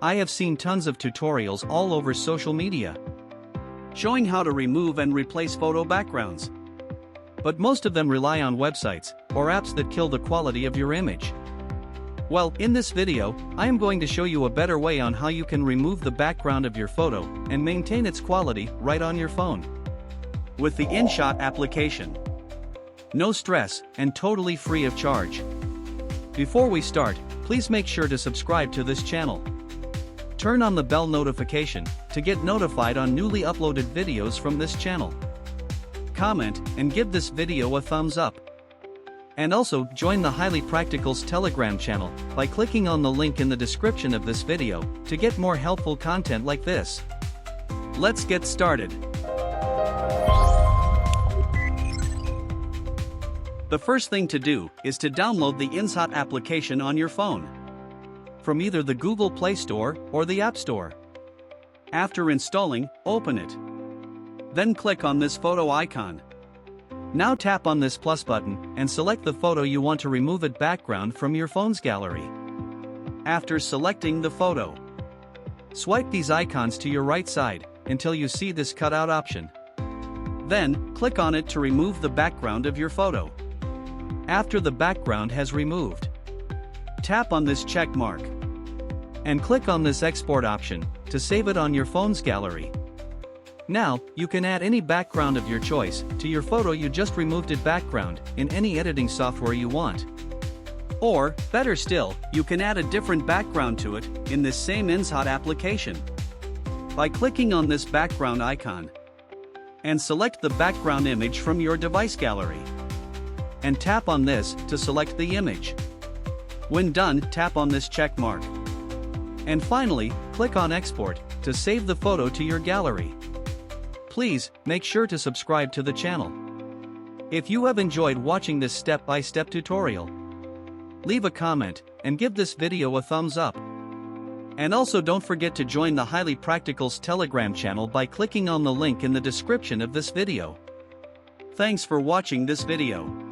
I have seen tons of tutorials all over social media showing how to remove and replace photo backgrounds. But most of them rely on websites or apps that kill the quality of your image. Well, in this video, I am going to show you a better way on how you can remove the background of your photo and maintain its quality right on your phone with the InShot application. No stress and totally free of charge. Before we start, please make sure to subscribe to this channel. Turn on the bell notification to get notified on newly uploaded videos from this channel. Comment and give this video a thumbs up. And also join the Highly Practical's Telegram channel by clicking on the link in the description of this video to get more helpful content like this. Let's get started. The first thing to do is to download the InShot application on your phone from either the Google Play Store or the App Store. After installing, open it. Then click on this photo icon. Now tap on this plus button and select the photo you want to remove its background from your phone's gallery. After selecting the photo, swipe these icons to your right side until you see this cutout option. Then, click on it to remove the background of your photo. After the background has removed, tap on this check mark and click on this export option to save it on your phone's gallery. Now, you can add any background of your choice to your photo you just removed its background in any editing software you want. Or, better still, you can add a different background to it in this same InShot application by clicking on this background icon and select the background image from your device gallery and tap on this to select the image. When done, tap on this check mark. And finally, click on Export to save the photo to your gallery. Please, make sure to subscribe to the channel. If you have enjoyed watching this step-by-step tutorial, leave a comment and give this video a thumbs up. And also don't forget to join the Highly Practical's Telegram channel by clicking on the link in the description of this video. Thanks for watching this video.